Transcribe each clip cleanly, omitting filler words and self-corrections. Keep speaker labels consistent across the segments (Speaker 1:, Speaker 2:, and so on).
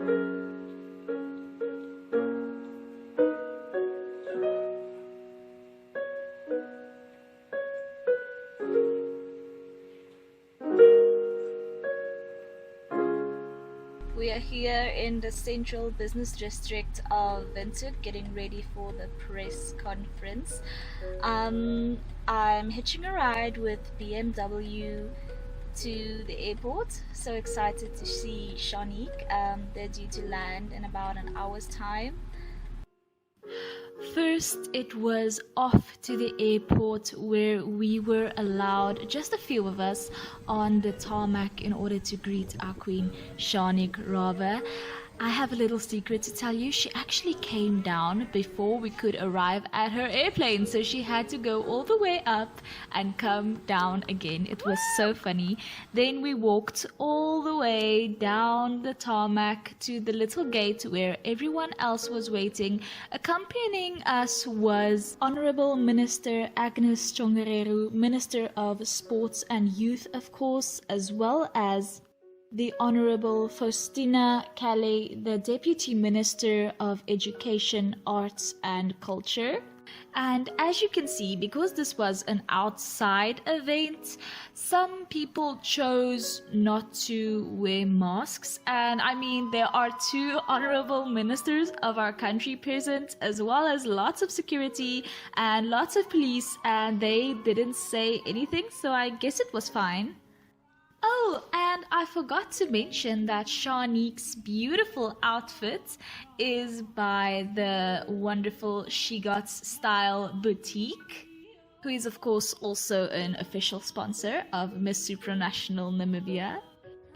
Speaker 1: We are here in the central business district of Windhoek getting ready for the press conference. I'm hitching a ride with BMW to the airport. So excited to see Shanique. They're due to land in about an hour's time. First, it was off to the airport where we were allowed, just a few of us, on the tarmac in order to greet our queen, Shanique Rava. I have a little secret to tell you. She actually came down before we could arrive at her airplane, so she had to go all the way up and come down again. It was so funny. Then we walked all the way down the tarmac to the little gate where everyone else was waiting. Accompanying us was Honorable Minister Agnes Chongereru, Minister of Sports and Youth, of course, as well as the Honorable Faustina Calais, the Deputy Minister of Education, Arts and Culture. And as you can see, because this was an outside event, some people chose not to wear masks. And I mean, there are two honorable ministers of our country present, as well as lots of security and lots of police, and they didn't say anything, so I guess it was fine. Oh, and I forgot to mention that Shanique's beautiful outfit is by the wonderful She Gots Style Boutique, who is of course also an official sponsor of Miss Supranational Namibia.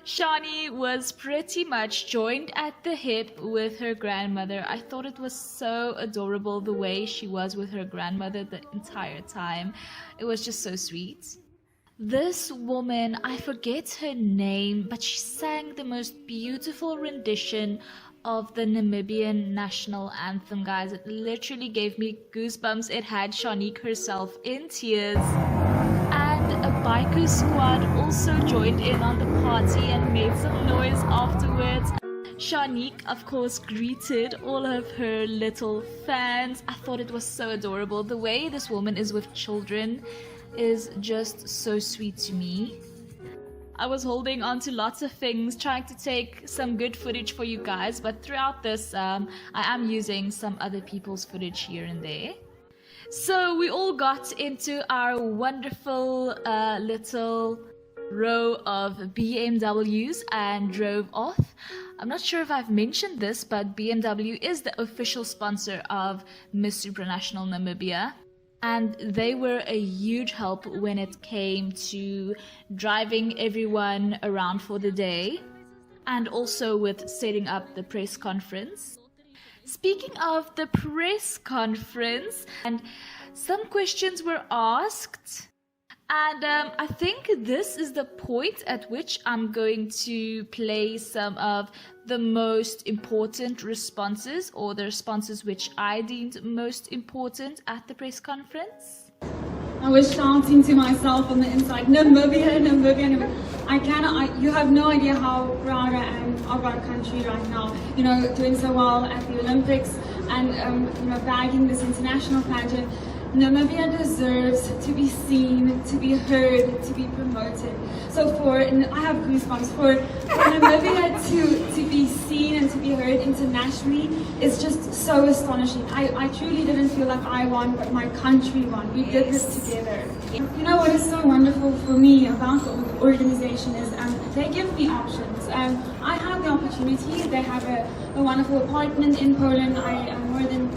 Speaker 1: Shani was pretty much joined at the hip with her grandmother. I thought it was so adorable the way she was with her grandmother the entire time. It was just so sweet. This woman, I forget her name, but she sang the most beautiful rendition of the Namibian national anthem, guys. It literally gave me goosebumps. It had Shanique herself in tears. And a biker squad also joined in on the party and made some noise afterwards. Shanique, of course, greeted all of her little fans. I thought it was so adorable. The way this woman is with children is just so sweet to me. I was holding on to lots of things, trying to take some good footage for you guys, but throughout this, I am using some other people's footage here and there. So we all got into our wonderful little row of BMWs and drove off. I'm not sure if I've mentioned this, but BMW is the official sponsor of Miss Supranational Namibia. And they were a huge help when it came to driving everyone around for the day and also with setting up the press conference. Speaking of the press conference, and some questions were asked, and I think this is the point at which I'm going to play some of the most important responses, or the responses which I deemed most important at the press conference.
Speaker 2: I was shouting to myself on the inside, Namibia, Namibia, Namibia. You have no idea how proud I am of our country right now. You know, doing so well at the Olympics and, bagging this international pageant. Namibia deserves to be seen, to be heard, to be promoted. So I have goosebumps, for Namibia to be seen and to be heard internationally is just so astonishing. I truly didn't feel like I won, but my country won. We did this together. You know what is so wonderful for me about the organization is they give me options. I have the opportunity. They have a wonderful apartment in Poland. I am more than,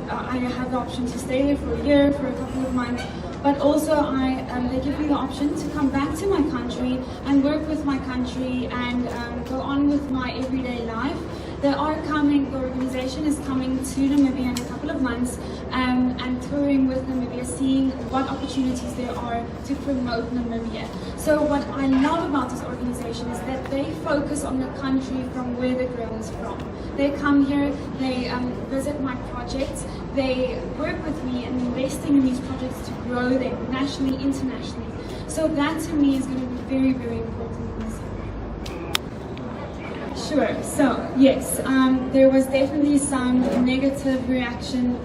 Speaker 2: I have the option to stay there for a year, for a couple of months. But also they give me the option to come back to my country and work with my country and go on with my everyday life. The organization is coming to Namibia in a couple of months and touring with Namibia, seeing what opportunities there are to promote Namibia. So what I love about this organization is that they focus on the country from where the girl is from. They come here, they visit my projects, they work with me and investing in these projects to grow them nationally, internationally. So that to me is going to be very, very important in this area. Sure. So yes, there was definitely some negative reaction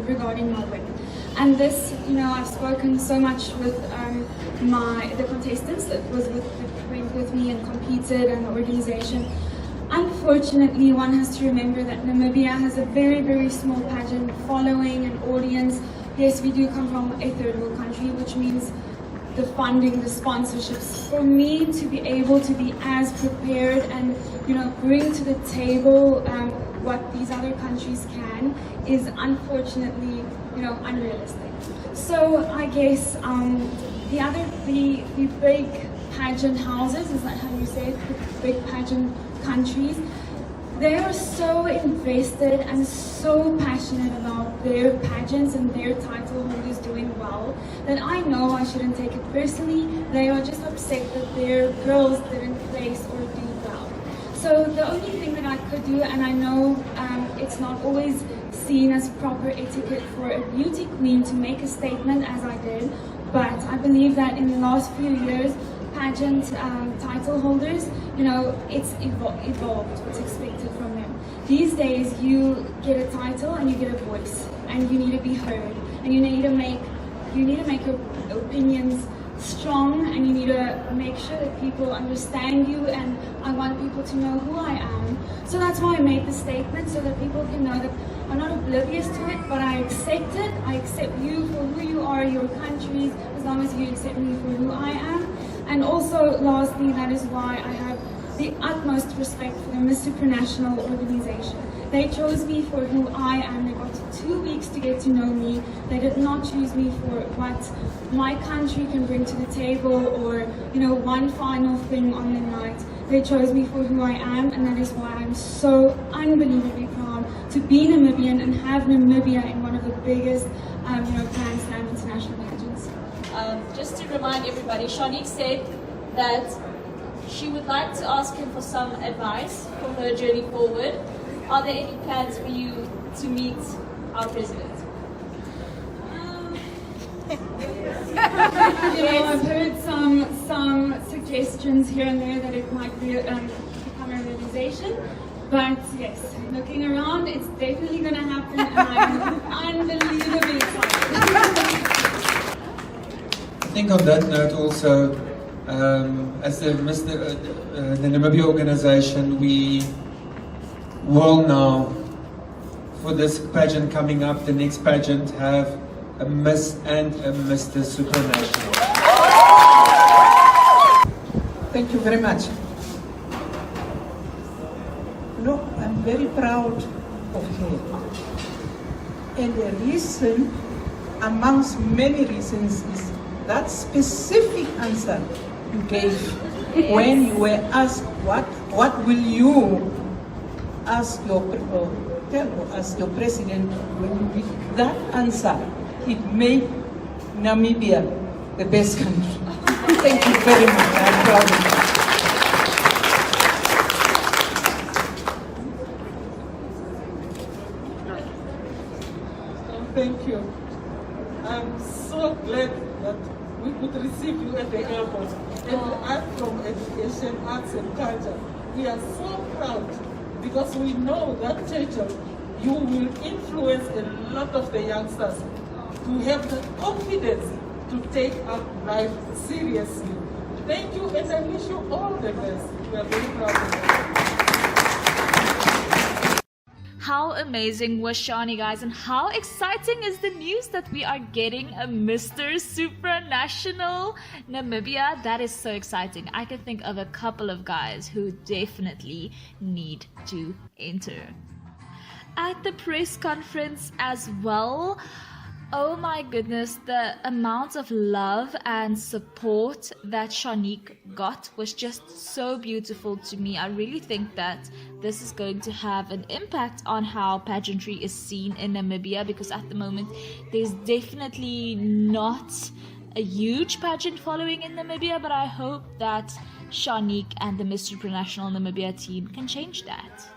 Speaker 2: regarding my win, and this, I've spoken so much with the contestants that went with me and competed, and the organization. Unfortunately, one has to remember that Namibia has a very, very small pageant following and audience. Yes, we do come from a third world country, which means the funding, the sponsorships. For me to be able to be as prepared and bring to the table what these other countries can is unfortunately unrealistic. So I guess the big pageant houses, is that how you say it? The big pageant countries, they are so invested and so passionate about their pageants and their title holders doing well that I know I shouldn't take it personally. They are just upset that their girls didn't place or do well. So the only thing that I could do, and I know it's not always seen as proper etiquette for a beauty queen to make a statement as I did, but I believe that in the last few years, pageant title holders, it's evolved what's expected from them. These days, you get a title and you get a voice, and you need to be heard, and you need to make your opinions strong, and you need to make sure that people understand you, and I want people to know who I am. So that's why I made the statement, so that people can know that I'm not oblivious to it, but I accept it. I accept you for who you are, your countries, as long as you accept me for who I am. And also, lastly, that is why I have the utmost respect for the Supranational organization. They chose me for who I am. They got 2 weeks to get to know me. They did not choose me for what my country can bring to the table or, one final thing on the night. They chose me for who I am, and that is why I'm so unbelievably proud to be Namibian and have Namibia in one of the biggest, Grand Slam international pageants.
Speaker 3: Just to remind everybody, Shanique said that she would like to ask him for some advice for her journey forward. Are there any plans for you to meet our president?
Speaker 2: I've heard some suggestions here and there that it might be become a realization. But yes, looking around, it's definitely going to happen, and I'm unbelievably excited.
Speaker 4: I think on that note also, as the Namibia organization, we will now, for this pageant coming up, the next pageant, have a Miss and a Mr. Supranational.
Speaker 5: Thank you very much. I'm very proud of her. And the reason, amongst many reasons, is that specific answer you gave when you were asked what will you ask tell us your president. When you give that answer, it made Namibia the best country. Thank you very much. I'm proud of you.
Speaker 6: Thank you. I'm so glad that we could receive you at the airport. And I'm from Education, Arts and Culture. We are so proud because we know that, Churchill, you will influence a lot of the youngsters to have the confidence to take up life seriously. Thank you, and I wish you all the best. We are very proud of you.
Speaker 1: How amazing was Shani, guys, and how exciting is the news that we are getting a Mr. Supranational Namibia? That is so exciting. I can think of a couple of guys who definitely need to enter. At the press conference as well, oh my goodness, the amount of love and support that Shanique got was just so beautiful to me. I really think that this is going to have an impact on how pageantry is seen in Namibia, because at the moment there's definitely not a huge pageant following in Namibia, but I hope that Shanique and the Miss Supranational Namibia team can change that.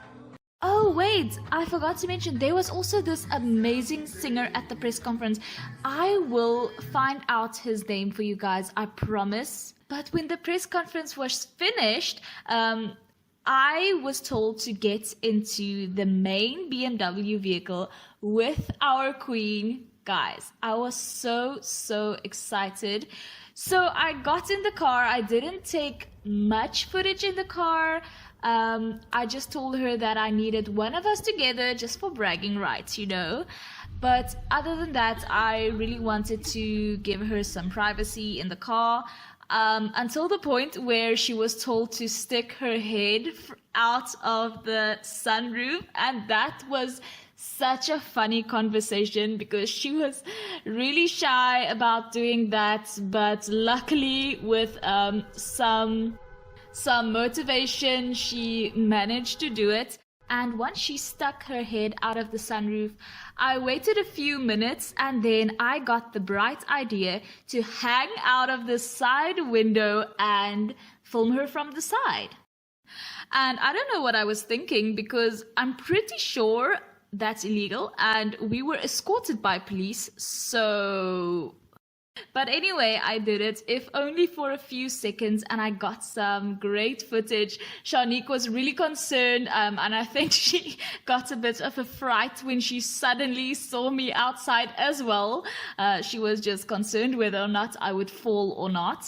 Speaker 1: Oh wait, I forgot to mention, there was also this amazing singer at the press conference. I will find out his name for you guys, I promise. But when the press conference was finished, I was told to get into the main BMW vehicle with our queen. Guys, I was so excited. So I got in the car. I didn't take much footage in the car. I just told her that I needed one of us together just for bragging rights, you know. But other than that, I really wanted to give her some privacy in the car, until the point where she was told to stick her head out of the sunroof. And that was such a funny conversation because she was really shy about doing that. But luckily, with some motivation, she managed to do it. And once she stuck her head out of the sunroof, I waited a few minutes and then I got the bright idea to hang out of the side window and film her from the side. And I don't know what I was thinking because I'm pretty sure that's illegal and we were escorted by police, so... But anyway, I did it, if only for a few seconds, and I got some great footage. Shanique was really concerned, and I think she got a bit of a fright when she suddenly saw me outside as well. She was just concerned whether or not I would fall or not.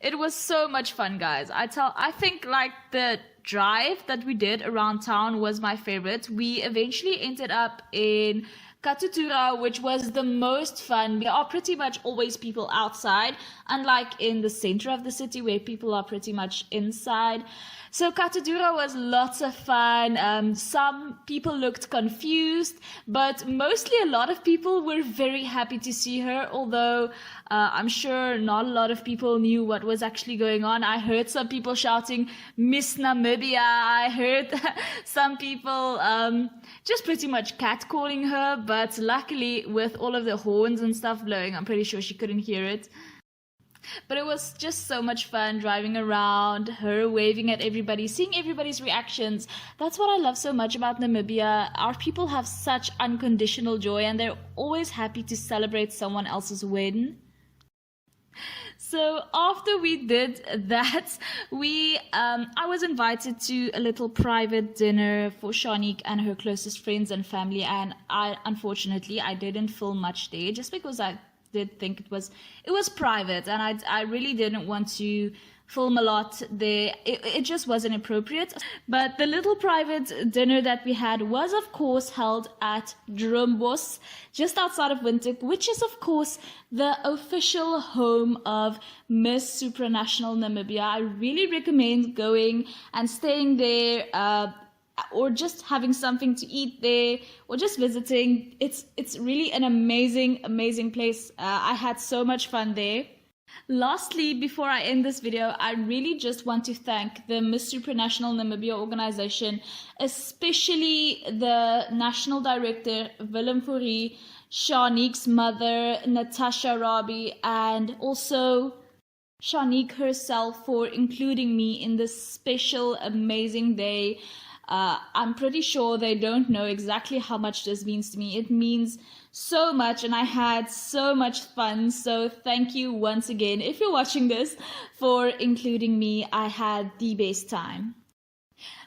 Speaker 1: It was so much fun, guys. I think like the drive that we did around town was my favorite. We eventually ended up in Katutura, which was the most fun. There are pretty much always people outside, unlike in the center of the city where people are pretty much inside. So Katutura was lots of fun. Some people looked confused, but mostly a lot of people were very happy to see her, although I'm sure not a lot of people knew what was actually going on. I heard some people shouting, "Miss Namibia." I heard some people just pretty much catcalling her, but luckily with all of the horns and stuff blowing, I'm pretty sure she couldn't hear it. But it was just so much fun driving around, her waving at everybody, seeing everybody's reactions. That's what I love so much about Namibia. Our people have such unconditional joy and they're always happy to celebrate someone else's win. So after we did that, I was invited to a little private dinner for Shanique and her closest friends and family, and unfortunately I didn't film much there just because I did think it was private and I really didn't want to film a lot there. It just wasn't appropriate. But the little private dinner that we had was of course held at Droombos, just outside of Windhoek, which is of course the official home of Miss Supranational Namibia. I really recommend going and staying there, or just having something to eat there, or just visiting. It's really an amazing place. I had so much fun there. Lastly, before I end this video, I really just want to thank the Miss Supranational Namibia organization, especially the National Director, Willem Fourie, Shanique's mother, Natasha Rabi, and also Shanique herself for including me in this special, amazing day. I'm pretty sure they don't know exactly how much this means to me. It means so much and I had so much fun. So thank you once again, if you're watching this, for including me. I had the best time.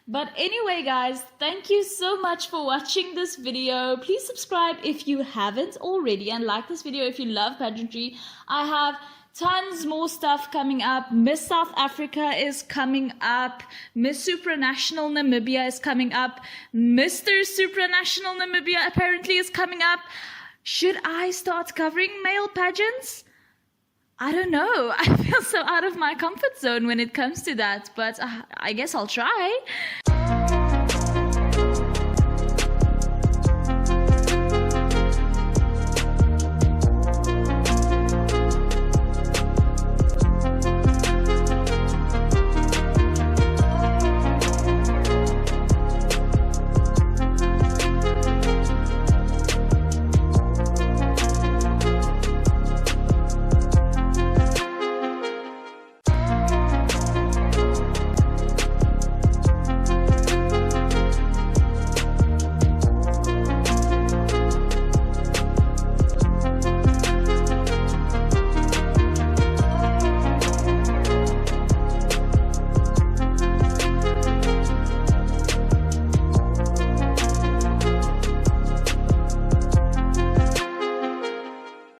Speaker 1: But anyway guys, thank you so much for watching this video. Please subscribe if you haven't already and like this video if you love pageantry. I have tons more stuff coming up. Miss South Africa is coming up. Miss Supranational Namibia is coming up. Mr. Supranational Namibia apparently is coming up. Should I start covering male pageants? I don't know. I feel so out of my comfort zone when it comes to that, but I guess I'll try.